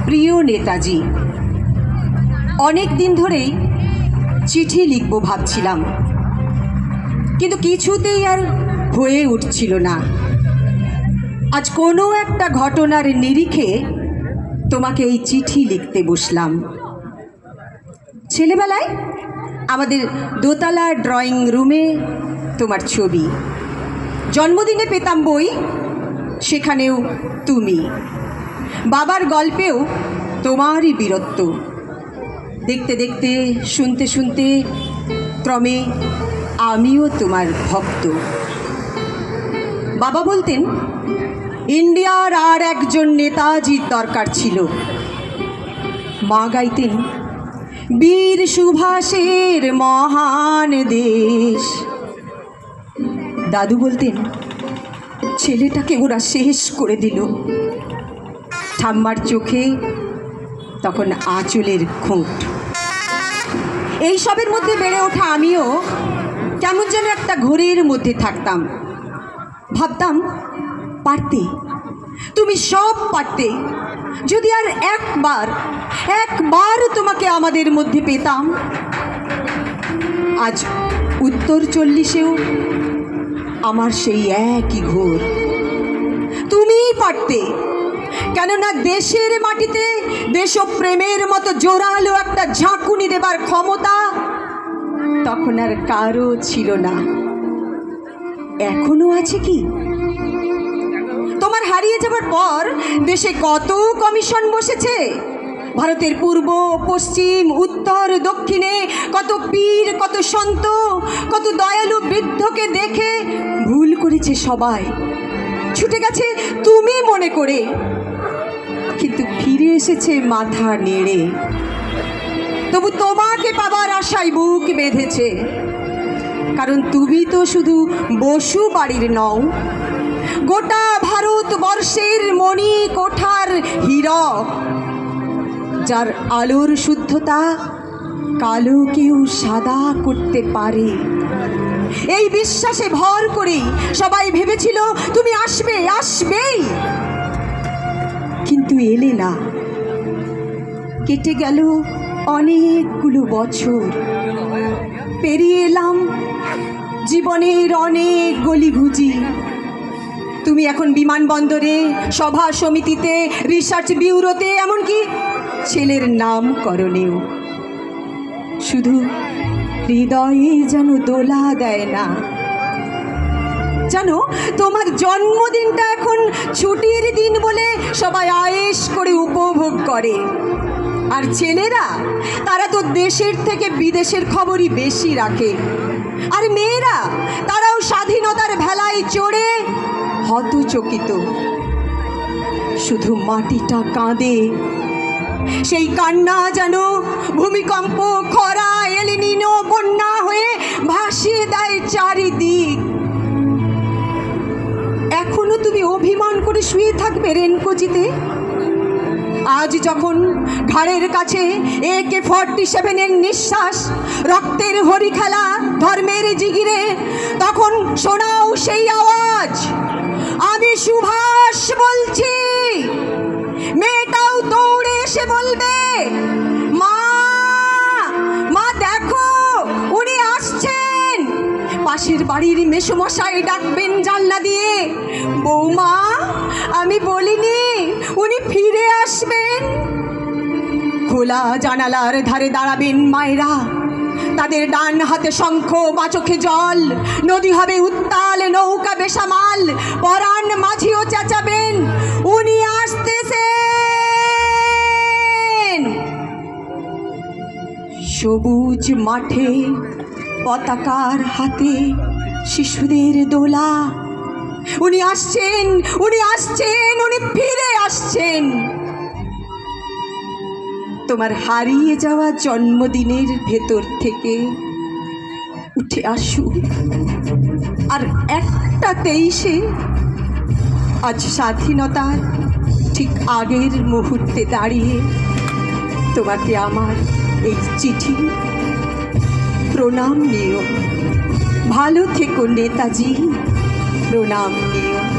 প্রিয় নেতাজি, অনেক দিন ধরেই চিঠি লিখব ভাবছিলাম, কিন্তু কিছুতেই আর হয়ে উঠছিল না। আজ কোনো একটা ঘটনার নিরিখে তোমাকে এই চিঠি লিখতে বসলাম। ছেলেবেলায় আমাদের দোতলা ড্রয়িং রুমে তোমার ছবি, জন্মদিনে পেতাম বই, সেখানেও তুমি, বাবার গল্পেও তোমারই বীরত্ব। দেখতে দেখতে, শুনতে শুনতে ক্রমে আমিও তোমার ভক্ত। বাবা বলতেন ইন্ডিয়ার আর একজন নেতাজির দরকার ছিল। মা গাইতেন বীর সুভাষের মহান দেশ। দাদু বলতেন ছেলেটাকে ওরা শেষ করে দিল। ঠাম্মার চোখে তখন আঁচলের খোঁট। এই সবের মধ্যে বেড়ে ওঠা আমিও কেমন যেন একটা ঘোরের মধ্যে থাকতাম। ভাবতাম পারতে, তুমি সব পারতে, যদি আর একবার তোমাকে আমাদের মধ্যে পেতাম। আজ উত্তর 40-এও আমার সেই একই ঘোর। তুমিই পারতে, কেননা দেশের মাটিতে দেশপ্রেমের মতো জোরালো একটা ঝাঁকুনি দেবার ক্ষমতা তখন আর কারো ছিল না। এখনো আছে কি? তোমার হারিয়ে যাবার পর দেশে কত কমিশন বসেছে। ভারতের পূর্ব, পশ্চিম, উত্তর, দক্ষিণে কত পীর, কত সন্ত, কত দয়ালু বৃদ্ধকে দেখে ভুল করেছে সবাই, ছুটে গেছে তুমি মনে করে, কিন্তু ফিরে এসেছে মাথা নেড়ে। তবু তোমাকে পাবার আশায় বুক বেঁধেছে, কারণ তুমি তো শুধু বসু বাড়ির নও, গোটা ভারতবর্ষের মণি কোঠার হীরক, যার আলোর শুদ্ধতা কালোকেও সাদা করতে পারে। এই বিশ্বাসে ভর করেই সবাই ভেবেছিল তুমি আসবেই, কিন্তু এলে না। কেটে গেল অনেকগুলো বছর, পেরিয়ে এলাম জীবনের অনেক গলিঘুজি। তুমি এখন বিমানবন্দরে, সভা সমিতিতে, রিসার্চ ব্যুরোতে, এমনকি ছেলের নামকরণেও। শুধু হৃদয়ে যেন দোলা দেয় না। জানো, তোমার জন্মদিনটা এখন ছুটির দিন বলে সবাই আয়েশ করে উপভোগ করে। আর ছেলেরা, তারা তো দেশের থেকে বিদেশের খবরই বেশি রাখে। আর মেয়েরা, তারাও স্বাধীনতার ভেলায় চড়ে হতচকিত। শুধু মাটিটা কাঁদে, সেই কান্না যেন ভূমিকম্প, খরা, এলিনিনো, বন্যা হয়ে ভাসিয়ে দেয় চারিদিক। এখনো তুমি অভিমান করে শুয়ে থাকবে রেনকোজিতে? আজ যখন ঘাড়ের কাছে AK-47 নিঃশ্বাস, রক্তের হরি খেলা, ধর্মের জিগিরে, তখন শোনাও সেই আওয়াজ, আমি সুভাষ বলছি। মেয়েটাও দৌড়ে এসে বলবে, মা দেখো উনি আসছেন। পাশের বাড়ির মেসোমশাই ডাকবেন জানলা দিয়ে, বৌমা আমি বলিনি উনি ফিরে আসবেন। খোলা জানালার ধারে দাঁড়াবেন মায়েরা, তাদের ডান হাতে শঙ্খ, বাঁ চোখে জল। নদী হবে উত্তাল, নৌকা বেসামাল, পরাণ মাঝিও চেঁচাবেন, উনি আসতেছেন। সবুজ মাঠে পতাকার হাতে শিশুদের দোলা, উনি আসছেন, উনি আসছেন, উনি ফিরে আসছেন। তোমার হারিয়ে যাওয়া জন্মদিনের ভেতর থেকে উঠে আসুক। আর একটা 23-এ, আজ স্বাধীনতার ঠিক আগের মুহূর্তে দাঁড়িয়ে তোমাকে আমার এই চিঠি, প্রণাম নিও। ভালো থেকো নেতাজি, প্রণাম দিও।